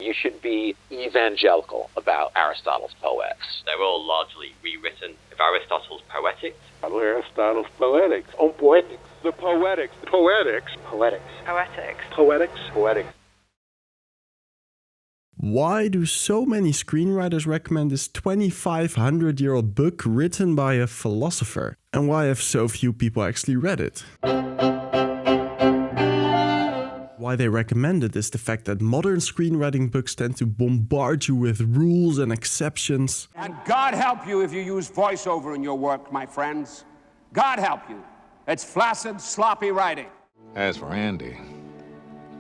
you should be evangelical about Aristotle's Poetics. They're all largely rewritten of Aristotle's Poetics. Aristotle's Poetics. Oh, Poetics. The Poetics. Poetics. Poetics. Poetics. Poetics. Poetics. Why do so many screenwriters recommend this 2,500-year-old book written by a philosopher? And why have so few people actually read it? Why they recommend it is the fact that modern screenwriting books tend to bombard you with rules and exceptions. And God help you if you use voiceover in your work, my friends. God help you. It's flaccid, sloppy writing. As for Andy,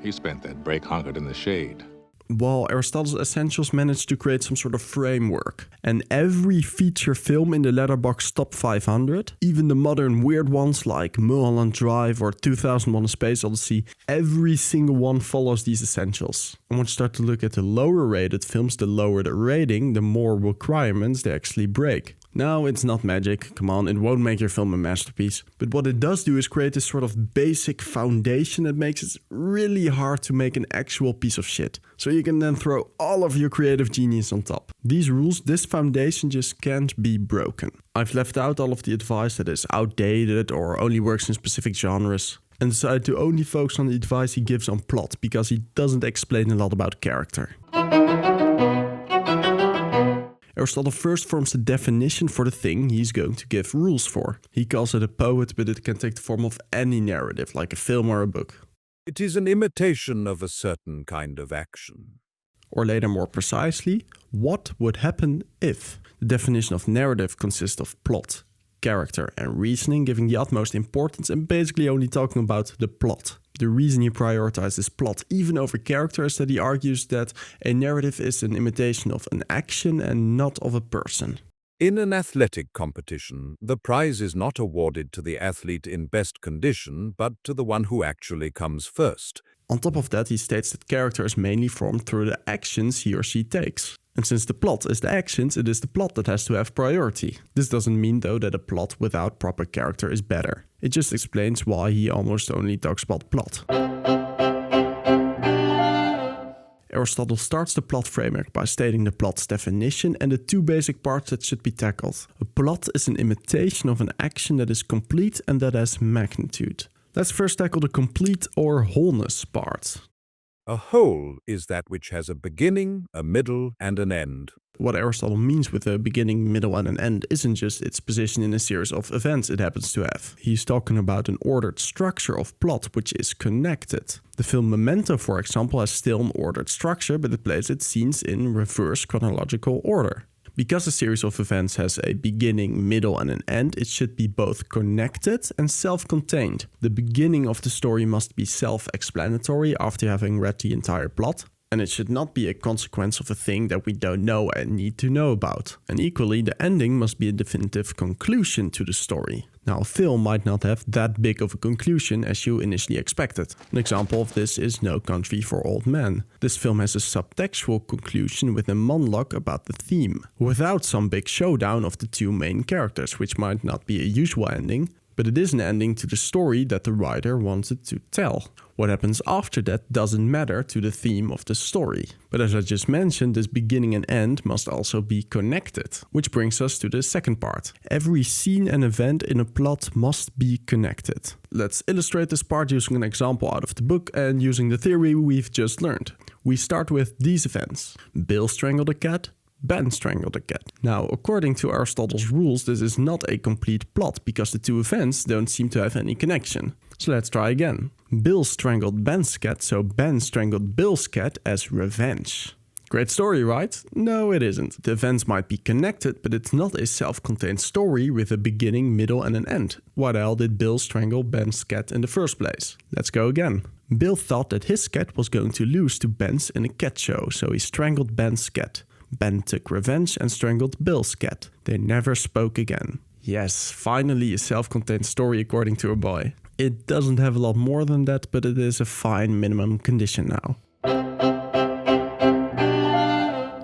he spent that break hunkered in the shade. While Aristotle's Essentials managed to create some sort of framework. And every feature film in the Letterboxd Top 500, even the modern weird ones like Mulholland Drive or 2001: A Space Odyssey, every single one follows these essentials. And once you start to look at the lower rated films, the lower the rating, the more requirements they actually break. Now, it's not magic, come on, it won't make your film a masterpiece. But what it does do is create this sort of basic foundation that makes it really hard to make an actual piece of shit. So you can then throw all of your creative genius on top. These rules, this foundation just can't be broken. I've left out all of the advice that is outdated or only works in specific genres, and decided to only focus on the advice he gives on plot, because he doesn't explain a lot about character. Aristotle first forms the definition for the thing he's going to give rules for. He calls it a poet, but it can take the form of any narrative, like a film or a book. It is an imitation of a certain kind of action. Or later, more precisely, what would happen if? The definition of narrative consists of plot, character and reasoning, giving the utmost importance and basically only talking about the plot. The reason he prioritizes plot even over character is that he argues that a narrative is an imitation of an action and not of a person. In an athletic competition, the prize is not awarded to the athlete in best condition, but to the one who actually comes first. On top of that, he states that character is mainly formed through the actions he or she takes. And since the plot is the actions, it is the plot that has to have priority. This doesn't mean though that a plot without proper character is better. It just explains why he almost only talks about plot. Aristotle starts the plot framework by stating the plot's definition and the two basic parts that should be tackled. A plot is an imitation of an action that is complete and that has magnitude. Let's first tackle the complete or wholeness part. A whole is that which has a beginning, a middle, and an end. What Aristotle means with a beginning, middle, and an end isn't just its position in a series of events it happens to have. He's talking about an ordered structure of plot which is connected. The film Memento, for example, has still an ordered structure, but it plays its scenes in reverse chronological order. Because a series of events has a beginning, middle, and an end, it should be both connected and self-contained. The beginning of the story must be self-explanatory after having read the entire plot, and it should not be a consequence of a thing that we don't know and need to know about. And equally, the ending must be a definitive conclusion to the story. Now, a film might not have that big of a conclusion as you initially expected. An example of this is No Country for Old Men. This film has a subtextual conclusion with a monologue about the theme, without some big showdown of the two main characters, which might not be a usual ending, but it is an ending to the story that the writer wanted to tell. What happens after that doesn't matter to the theme of the story. But as I just mentioned, this beginning and end must also be connected. Which brings us to the second part. Every scene and event in a plot must be connected. Let's illustrate this part using an example out of the book and using the theory we've just learned. We start with these events. Bill strangled a cat. Ben strangled a cat. Now, according to Aristotle's rules, this is not a complete plot because the two events don't seem to have any connection. So let's try again. Bill strangled Ben's cat, so Ben strangled Bill's cat as revenge. Great story, right? No, it isn't. The events might be connected, but it's not a self-contained story with a beginning, middle, and an end. Why the hell did Bill strangle Ben's cat in the first place? Let's go again. Bill thought that his cat was going to lose to Ben's in a cat show, so he strangled Ben's cat. Ben took revenge and strangled Bill's cat. They never spoke again. Yes, finally a self-contained story according to a boy. It doesn't have a lot more than that, but it is a fine minimum condition now.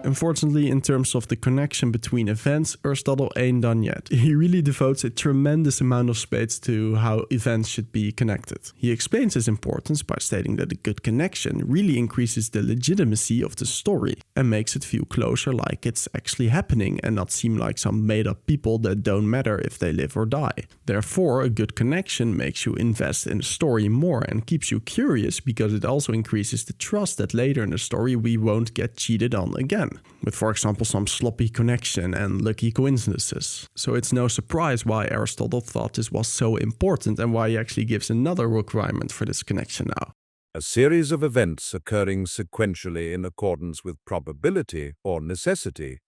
Unfortunately, in terms of the connection between events, Aristotle ain't done yet. He really devotes a tremendous amount of space to how events should be connected. He explains its importance by stating that a good connection really increases the legitimacy of the story and makes it feel closer, like it's actually happening and not seem like some made-up people that don't matter if they live or die. Therefore, a good connection makes you invest in the story more and keeps you curious because it also increases the trust that later in the story we won't get cheated on again, with for example some sloppy connection and lucky coincidences. So it's no surprise why Aristotle thought this was so important and why he actually gives another requirement for this connection now. A series of events occurring sequentially in accordance with probability or necessity.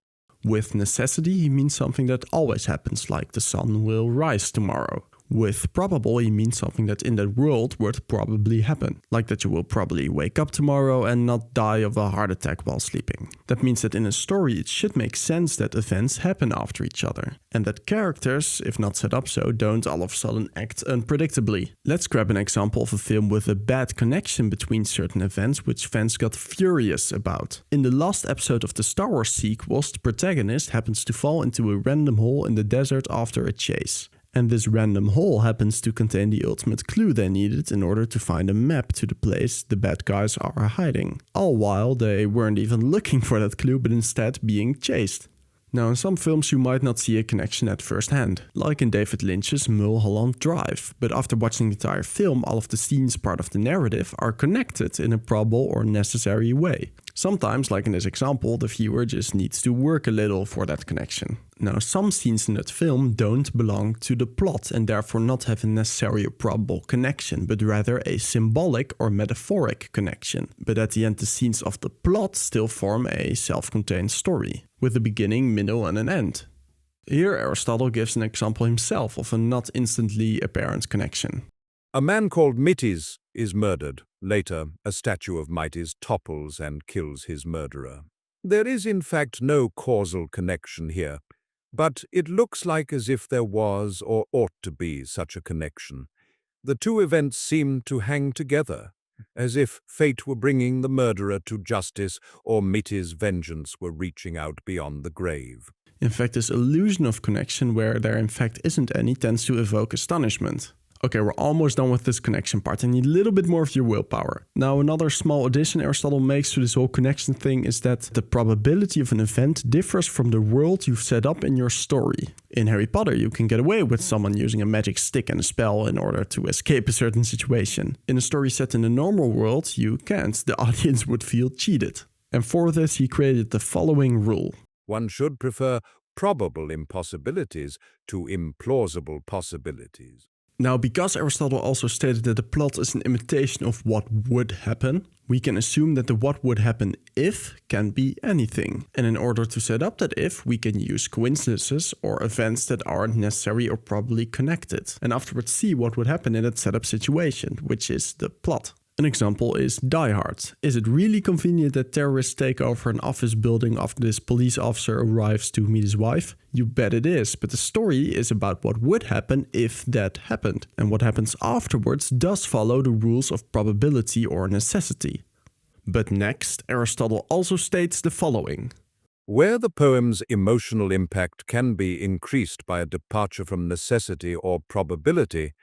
With necessity, he means something that always happens, like the sun will rise tomorrow. With probable, he means something that in that world would probably happen, like that you will probably wake up tomorrow and not die of a heart attack while sleeping. That means that in a story it should make sense that events happen after each other, and that characters, if not set up so, don't all of a sudden act unpredictably. Let's grab an example of a film with a bad connection between certain events which fans got furious about. In the last episode of the Star Wars sequels, the protagonist happens to fall into a random hole in the desert after a chase. And this random hole happens to contain the ultimate clue they needed in order to find a map to the place the bad guys are hiding. All while they weren't even looking for that clue but instead being chased. Now in some films you might not see a connection at first hand, like in David Lynch's Mulholland Drive, but after watching the entire film all of the scenes part of the narrative are connected in a probable or necessary way. Sometimes, like in this example, the viewer just needs to work a little for that connection. Now, some scenes in that film don't belong to the plot and therefore not have a necessary or probable connection, but rather a symbolic or metaphoric connection. But at the end, the scenes of the plot still form a self-contained story, with a beginning, middle and an end. Here, Aristotle gives an example himself of a not instantly apparent connection. A man called Mites is murdered. Later, a statue of Mites topples and kills his murderer. There is in fact no causal connection here, but it looks like as if there was or ought to be such a connection. The two events seem to hang together, as if fate were bringing the murderer to justice or Mites' vengeance were reaching out beyond the grave. In fact, this illusion of connection, where there in fact isn't any, tends to evoke astonishment. Okay, we're almost done with this connection part. I need a little bit more of your willpower. Now, another small addition Aristotle makes to this whole connection thing is that the probability of an event differs from the world you've set up in your story. In Harry Potter, you can get away with someone using a magic stick and a spell in order to escape a certain situation. In a story set in the normal world, you can't. The audience would feel cheated. And for this, he created the following rule. One should prefer probable impossibilities to implausible possibilities. Now, because Aristotle also stated that the plot is an imitation of what would happen, we can assume that the what would happen if can be anything. And in order to set up that if, we can use coincidences or events that aren't necessary or probably connected, and afterwards see what would happen in that setup situation, which is the plot. An example is Die Hard. Is it really convenient that terrorists take over an office building after this police officer arrives to meet his wife? You bet it is, but the story is about what would happen if that happened. And what happens afterwards does follow the rules of probability or necessity. But next, Aristotle also states the following. Where the poem's emotional impact can be increased by a departure from necessity or probability,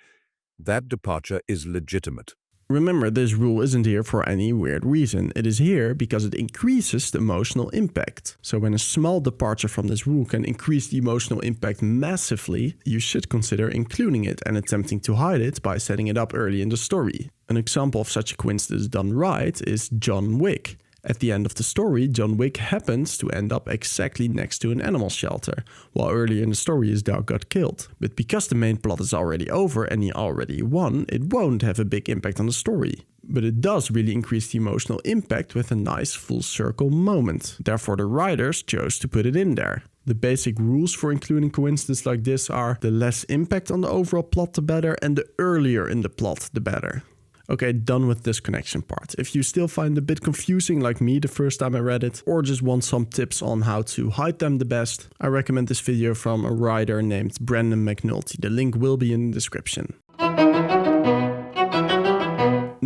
that departure is legitimate. Remember, this rule isn't here for any weird reason. It is here because it increases the emotional impact. So when a small departure from this rule can increase the emotional impact massively, you should consider including it and attempting to hide it by setting it up early in the story. An example of such a coincidence done right is John Wick. At the end of the story, John Wick happens to end up exactly next to an animal shelter, while earlier in the story his dog got killed. But because the main plot is already over and he already won, it won't have a big impact on the story. But it does really increase the emotional impact with a nice full circle moment. Therefore the writers chose to put it in there. The basic rules for including coincidences like this are the less impact on the overall plot the better, and the earlier in the plot the better. Okay, done with this connection part. If you still find it a bit confusing like me the first time I read it, or just want some tips on how to hide them the best, I recommend this video from a writer named Brandon McNulty. The link will be in the description.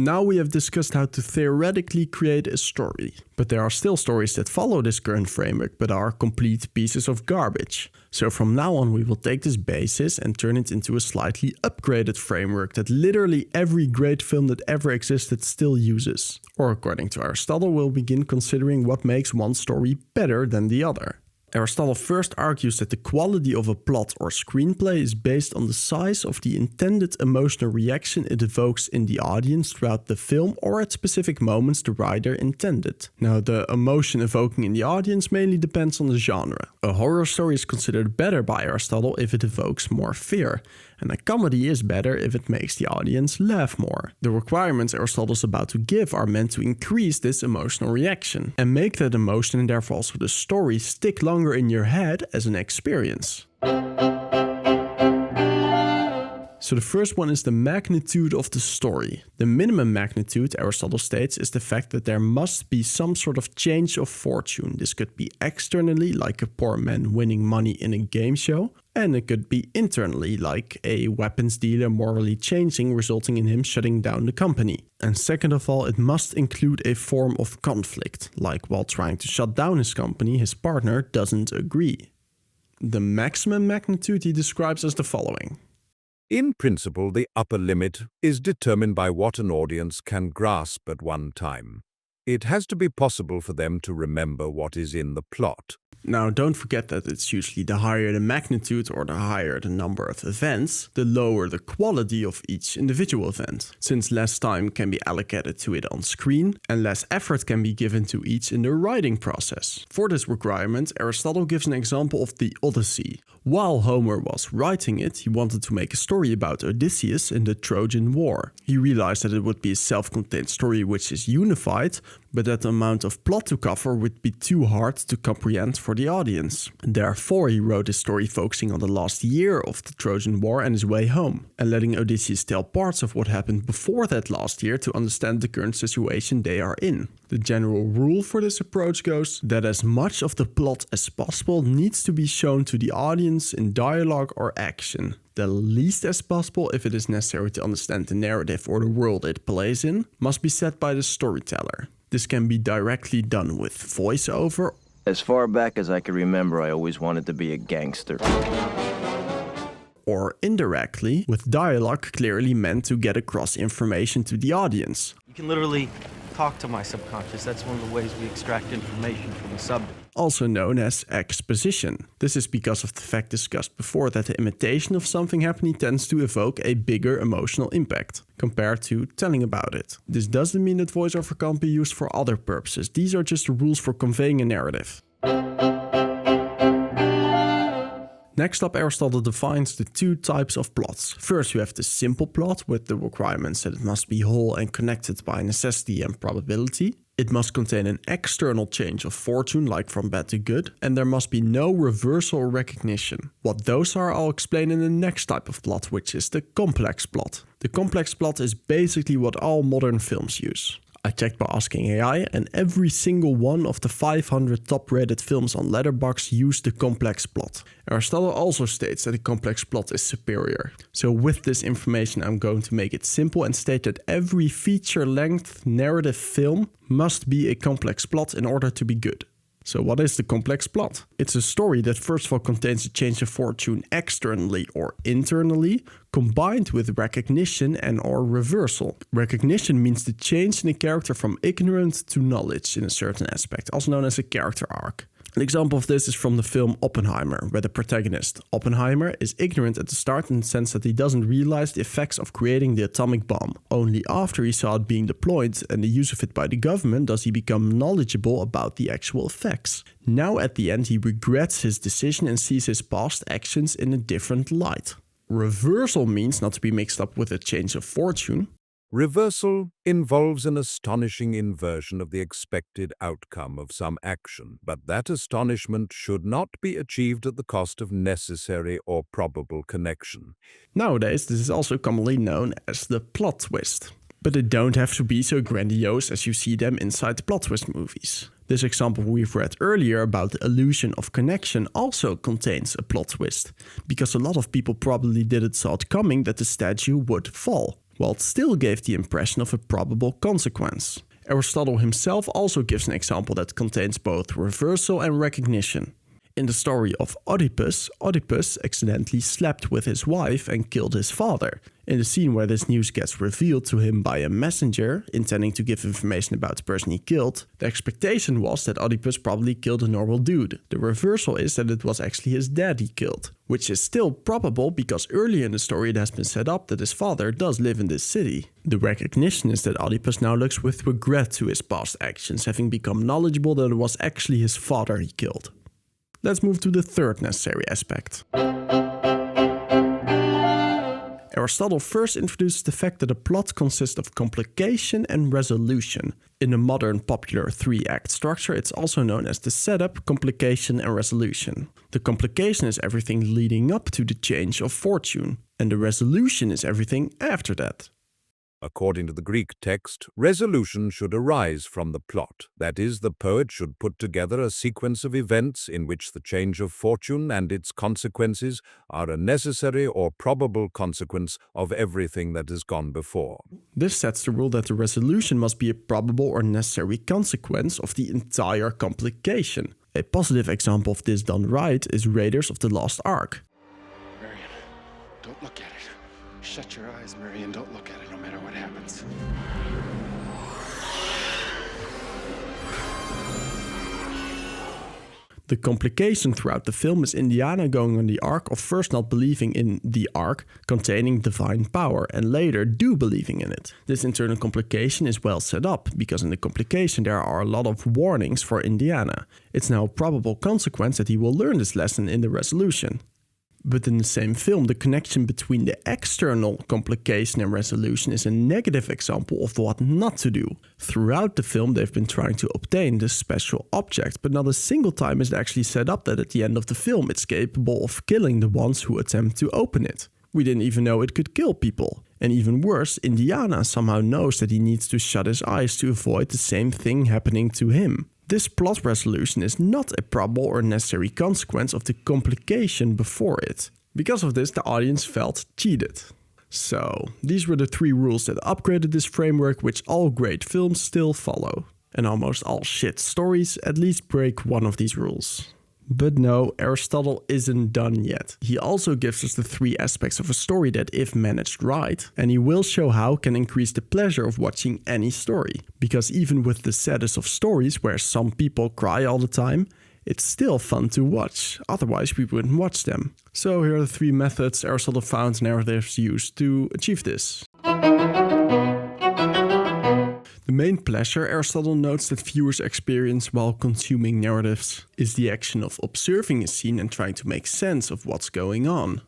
Now we have discussed how to theoretically create a story, but there are still stories that follow this current framework but are complete pieces of garbage. So from now on we will take this basis and turn it into a slightly upgraded framework that literally every great film that ever existed still uses. Or according to Aristotle, we'll begin considering what makes one story better than the other. Aristotle first argues that the quality of a plot or screenplay is based on the size of the intended emotional reaction it evokes in the audience throughout the film or at specific moments the writer intended. Now, the emotion evoking in the audience mainly depends on the genre. A horror story is considered better by Aristotle if it evokes more fear, and a comedy is better if it makes the audience laugh more. The requirements Aristotle is about to give are meant to increase this emotional reaction and make that emotion and therefore also the story stick longer in your head as an experience. So the first one is the magnitude of the story. The minimum magnitude, Aristotle states, is the fact that there must be some sort of change of fortune. This could be externally, like a poor man winning money in a game show, and it could be internally, like a weapons dealer morally changing, resulting in him shutting down the company. And second of all, it must include a form of conflict, like while trying to shut down his company, his partner doesn't agree. The maximum magnitude he describes as the following. In principle, the upper limit is determined by what an audience can grasp at one time. It has to be possible for them to remember what is in the plot. Now, don't forget that it's usually the higher the magnitude or the higher the number of events, the lower the quality of each individual event, since less time can be allocated to it on screen and less effort can be given to each in the writing process. For this requirement, Aristotle gives an example of the Odyssey. While Homer was writing it, he wanted to make a story about Odysseus in the Trojan War. He realized that it would be a self-contained story which is unified, but that the amount of plot to cover would be too hard to comprehend for the audience. Therefore, he wrote a story focusing on the last year of the Trojan War and his way home, and letting Odysseus tell parts of what happened before that last year to understand the current situation they are in. The general rule for this approach goes that as much of the plot as possible needs to be shown to the audience in dialogue or action. The least as possible, if it is necessary to understand the narrative or the world it plays in, must be said by the storyteller. This can be directly done with voiceover. As far back as I can remember, I always wanted to be a gangster. Or indirectly, with dialogue clearly meant to get across information to the audience. You can literally talk to my subconscious. That's one of the ways we extract information from the subject. Also known as exposition. This is because of the fact discussed before that the imitation of something happening tends to evoke a bigger emotional impact compared to telling about it. This doesn't mean that voiceover can't be used for other purposes. These are just the rules for conveying a narrative. Next up, Aristotle defines the two types of plots. First, you have the simple plot with the requirements that it must be whole and connected by necessity and probability. It must contain an external change of fortune, like from bad to good, and there must be no reversal or recognition. What those are, I'll explain in the next type of plot, which is the complex plot. The complex plot is basically what all modern films use. I checked by asking AI, and every single one of the 500 top-rated films on Letterboxd used the complex plot. Aristotle also states that the complex plot is superior. So with this information, I'm going to make it simple and state that every feature-length narrative film must be a complex plot in order to be good. So what is the complex plot? It's a story that first of all contains a change of fortune externally or internally, combined with recognition and or reversal. Recognition means the change in a character from ignorant to knowledge in a certain aspect, also known as a character arc. An example of this is from the film Oppenheimer, where the protagonist, Oppenheimer, is ignorant at the start in the sense that he doesn't realize the effects of creating the atomic bomb. Only after he saw it being deployed and the use of it by the government does he become knowledgeable about the actual effects. Now at the end he regrets his decision and sees his past actions in a different light. Reversal means, not to be mixed up with a change of fortune, Reversal involves an astonishing inversion of the expected outcome of some action, but that astonishment should not be achieved at the cost of necessary or probable connection. Nowadays, this is also commonly known as the plot twist. But they don't have to be so grandiose as you see them inside the plot twist movies. This example we've read earlier about the illusion of connection also contains a plot twist, because a lot of people probably didn't saw it coming that the statue would fall. while it still gave the impression of a probable consequence. Aristotle himself also gives an example that contains both reversal and recognition. In the story of Oedipus, Oedipus accidentally slept with his wife and killed his father. In the scene where this news gets revealed to him by a messenger, intending to give information about the person he killed, the expectation was that Oedipus probably killed a normal dude. The reversal is that it was actually his dad he killed, which is still probable because earlier in the story it has been set up that his father does live in this city. The recognition is that Oedipus now looks with regret to his past actions, having become knowledgeable that it was actually his father he killed. Let's move to the third necessary aspect. Aristotle first introduces the fact that a plot consists of complication and resolution. In the modern popular three-act structure, it's also known as the setup, complication, and resolution. The complication is everything leading up to the change of fortune, and the resolution is everything after that. According to the Greek text, resolution should arise from the plot. That is, the poet should put together a sequence of events in which the change of fortune and its consequences are a necessary or probable consequence of everything that has gone before. This sets the rule that the resolution must be a probable or necessary consequence of the entire complication. A positive example of this done right is Raiders of the Lost Ark. Marion, don't look at it. Shut your eyes, Marion. Don't look at it no matter what happens. The complication throughout the film is Indiana going on the ark of first not believing in the ark containing divine power and later do believing in it. This internal complication is well set up because in the complication there are a lot of warnings for Indiana. It's now a probable consequence that he will learn this lesson in the resolution. But in the same film, the connection between the external complication and resolution is a negative example of what not to do. Throughout the film, they've been trying to obtain this special object, but not a single time is it actually set up that at the end of the film it's capable of killing the ones who attempt to open it. We didn't even know it could kill people. And even worse, Indiana somehow knows that he needs to shut his eyes to avoid the same thing happening to him. This plot resolution is not a probable or necessary consequence of the complication before it. Because of this, the audience felt cheated. So, these were the 3 rules that upgraded this framework, which all great films still follow. And almost all shit stories at least break one of these rules. But no, Aristotle isn't done yet. He also gives us the 3 aspects of a story that, if managed right, and he will show how can increase the pleasure of watching any story. Because even with the saddest of stories, where some people cry all the time, it's still fun to watch, otherwise we wouldn't watch them. So here are the 3 methods Aristotle found narratives used to achieve this. The main pleasure Aristotle notes that viewers experience while consuming narratives is the action of observing a scene and trying to make sense of what's going on.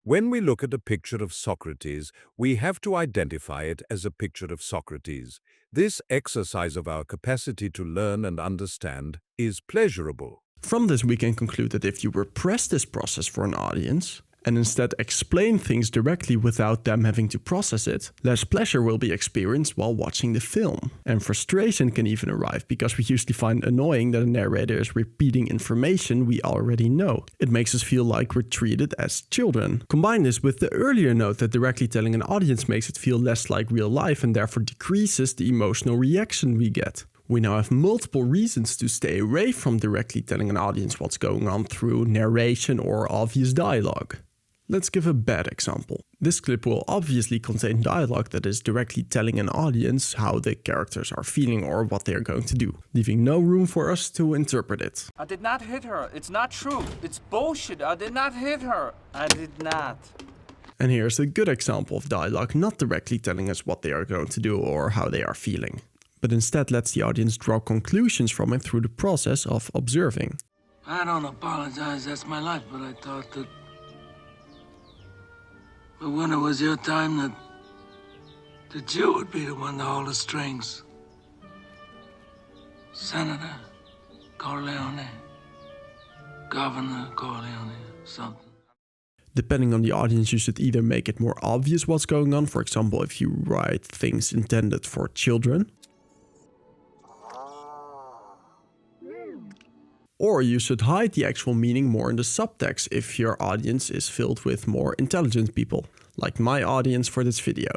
When we look at a picture of Socrates, we have to identify it as a picture of Socrates. This exercise of our capacity to learn and understand is pleasurable. From this we can conclude that if you repress this process for an audience, and instead explain things directly without them having to process it, less pleasure will be experienced while watching the film. And frustration can even arrive because we usually find annoying that a narrator is repeating information we already know. It makes us feel like we're treated as children. Combine this with the earlier note that directly telling an audience makes it feel less like real life and therefore decreases the emotional reaction we get. We now have multiple reasons to stay away from directly telling an audience what's going on through narration or obvious dialogue. Let's give a bad example. This clip will obviously contain dialogue that is directly telling an audience how the characters are feeling or what they are going to do, leaving no room for us to interpret it. I did not hit her. It's not true. It's bullshit. I did not hit her. I did not. And here's a good example of dialogue not directly telling us what they are going to do or how they are feeling, but instead lets the audience draw conclusions from it through the process of observing. I don't apologize, that's my life, but I thought that when it was your time that you would be the one to hold the strings. Senator Corleone, Governor Corleone, something. Depending on the audience, you should either make it more obvious what's going on, for example, if you write things intended for children, Or you should hide the actual meaning more in the subtext if your audience is filled with more intelligent people, like my audience for this video.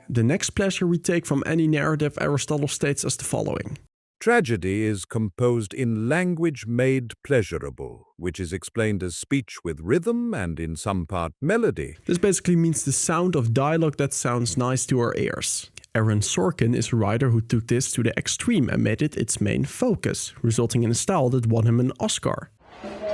The next pleasure we take from any narrative, Aristotle states as the following. Tragedy is composed in language made pleasurable, which is explained as speech with rhythm and in some part melody. This basically means the sound of dialogue that sounds nice to our ears. Aaron Sorkin is a writer who took this to the extreme and made it its main focus, resulting in a style that won him an Oscar.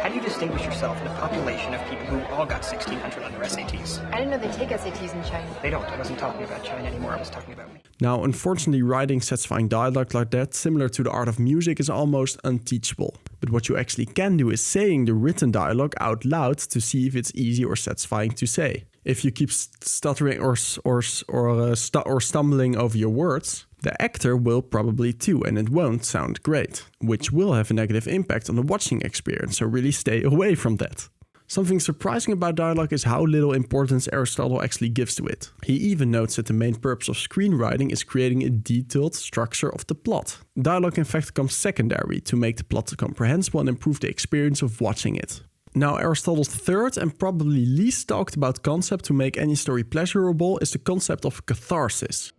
How do you distinguish yourself in a population of people who all got 1600 on their SATs? I didn't know they take SATs in China. They don't. I wasn't talking about China anymore. I was talking about me. Now, unfortunately, writing satisfying dialogue like that, similar to the art of music, is almost unteachable. But what you actually can do is saying the written dialogue out loud to see if it's easy or satisfying to say. If you keep stuttering or stumbling over your words, the actor will probably too, and it won't sound great, which will have a negative impact on the watching experience, so really stay away from that. Something surprising about dialogue is how little importance Aristotle actually gives to it. He even notes that the main purpose of screenwriting is creating a detailed structure of the plot. Dialogue in fact comes secondary to make the plot comprehensible and improve the experience of watching it. Now, Aristotle's third and probably least talked about concept to make any story pleasurable is the concept of catharsis.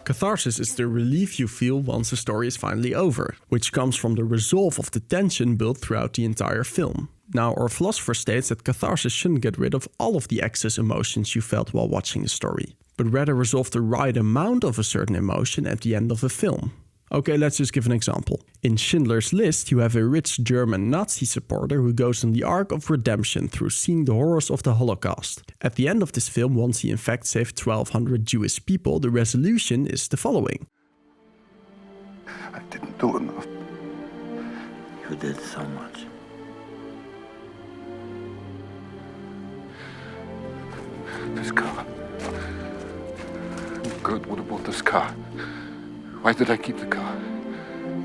Catharsis is the relief you feel once the story is finally over, which comes from the resolve of the tension built throughout the entire film. Now, our philosopher states that catharsis shouldn't get rid of all of the excess emotions you felt while watching the story, but rather resolve the right amount of a certain emotion at the end of a film. Okay, let's just give an example. In Schindler's List, you have a rich German Nazi supporter who goes on the arc of redemption through seeing the horrors of the Holocaust. At the end of this film, once he in fact saved 1,200 Jewish people, the resolution is the following. I didn't do enough. You did so much. This car. Good, what about this car? Why did I keep the car?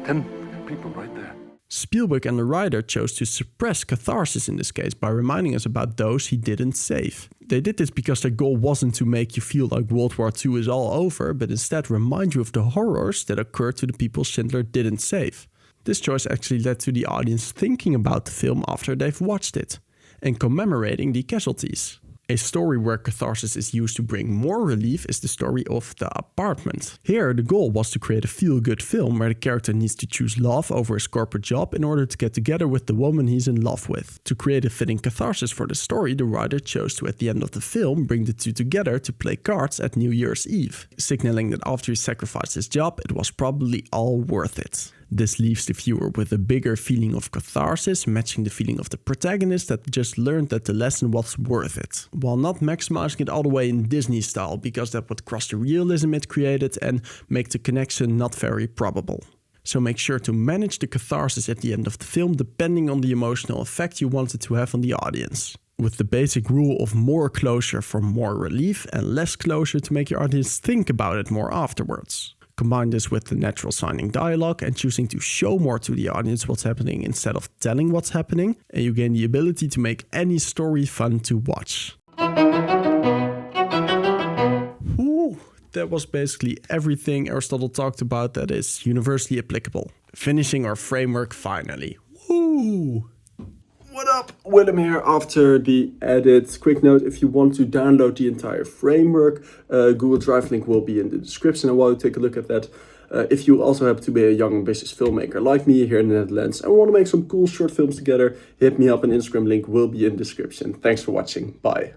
10 people right there. Spielberg and the writer chose to suppress catharsis in this case by reminding us about those he didn't save. They did this because their goal wasn't to make you feel like World War II is all over, but instead remind you of the horrors that occurred to the people Schindler didn't save. This choice actually led to the audience thinking about the film after they've watched it, and commemorating the casualties. A story where catharsis is used to bring more relief is the story of The Apartment. Here, the goal was to create a feel-good film where the character needs to choose love over his corporate job in order to get together with the woman he's in love with. To create a fitting catharsis for the story, the writer chose to, at the end of the film, bring the two together to play cards at New Year's Eve, signaling that after he sacrificed his job, it was probably all worth it. This leaves the viewer with a bigger feeling of catharsis, matching the feeling of the protagonist that just learned that the lesson was worth it, while not maximizing it all the way in Disney style, because that would cross the realism it created and make the connection not very probable. So make sure to manage the catharsis at the end of the film depending on the emotional effect you want it to have on the audience, with the basic rule of more closure for more relief and less closure to make your audience think about it more afterwards. Combine this with the natural sounding dialogue and choosing to show more to the audience what's happening instead of telling what's happening, and you gain the ability to make any story fun to watch. Ooh, that was basically everything Aristotle talked about that is universally applicable. Finishing our framework finally. Woo! What up? Willem here after the edit. Quick note, if you want to download the entire framework, Google Drive link will be in the description and while you take a look at that. If you also happen to be a young ambitious filmmaker like me here in the Netherlands and want to make some cool short films together, hit me up, and Instagram link will be in the description. Thanks for watching. Bye.